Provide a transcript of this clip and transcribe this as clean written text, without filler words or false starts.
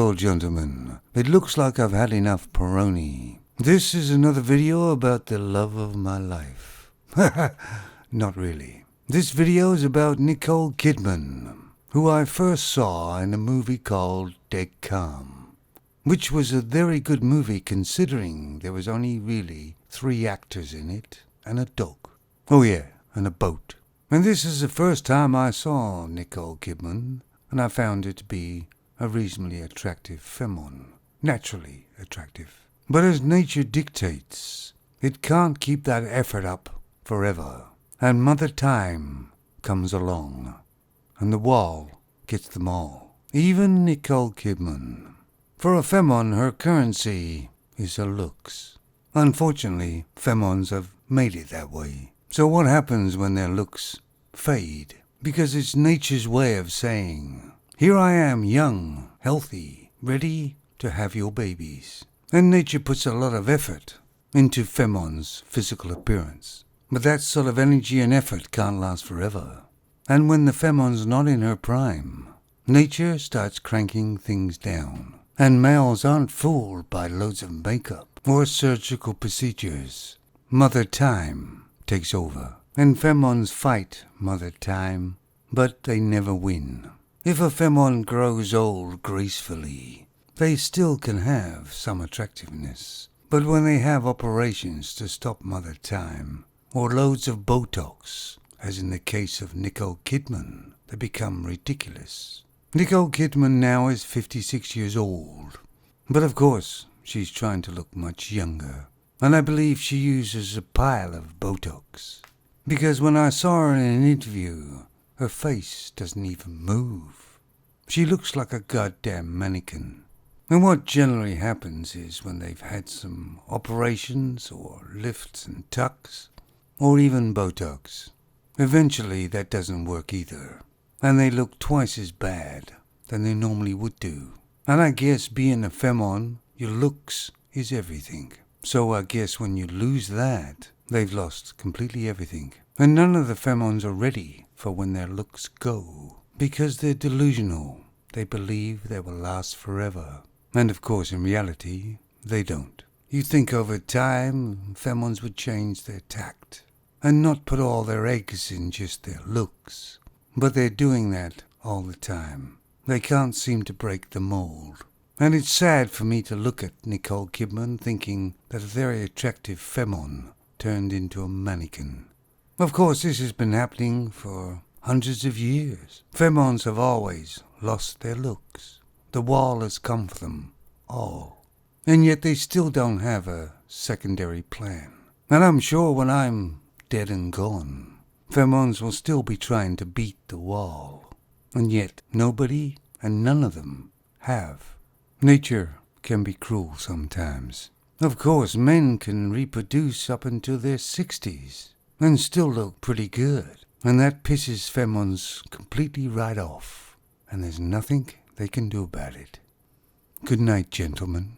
old gentleman. It looks like I've had enough Peroni. This is another video about the love of my life. Not really. This video is about Nicole Kidman, who I first saw in a movie called Dead Calm, which was a very good movie considering there was only really 3 actors in it and a dog. Oh yeah, and a boat. And this is the first time I saw Nicole Kidman, and I found it to be a reasonably attractive femme, naturally attractive. But as nature dictates, it can't keep that effort up forever. And Mother Time comes along, and the wall gets them all. Even Nicole Kidman. For a femme, her currency is her looks. Unfortunately, femmes have made it that way. So what happens when their looks fade? Because it's nature's way of saying, here I am, young, healthy, ready to have your babies. And nature puts a lot of effort into femmes' physical appearance. But that sort of energy and effort can't last forever. And when the femme's not in her prime, nature starts cranking things down. And males aren't fooled by loads of makeup or surgical procedures. Mother Time takes over. And femmes fight Mother Time, but they never win. If a femme grows old gracefully, they still can have some attractiveness. But when they have operations to stop Mother Time, or loads of Botox, as in the case of Nicole Kidman, they become ridiculous. Nicole Kidman now is 56 years old. But of course, she's trying to look much younger. And I believe she uses a pile of Botox. Because when I saw her in an interview, her face doesn't even move. She looks like a goddamn mannequin. And what generally happens is when they've had some operations or lifts and tucks, or even Botox, eventually that doesn't work either. And they look twice as bad than they normally would do. And I guess being a femme, your looks is everything. So I guess when you lose that, they've lost completely everything. And none of the femmes are ready for when their looks go. Because they're delusional. They believe they will last forever. And of course, in reality, they don't. You think over time, femmes would change their tact. And not put all their eggs in just their looks. But they're doing that all the time. They can't seem to break the mold. And it's sad for me to look at Nicole Kidman thinking that a very attractive femme turned into a mannequin. Of course, this has been happening for hundreds of years. Femmes have always lost their looks. The wall has come for them all. And yet they still don't have a secondary plan. And I'm sure when I'm dead and gone, femmes will still be trying to beat the wall. And yet nobody and none of them have. Nature can be cruel sometimes. Of course, men can reproduce up until their 60s and still look pretty good. And that pisses femmes completely right off. And there's nothing they can do about it. Good night, gentlemen.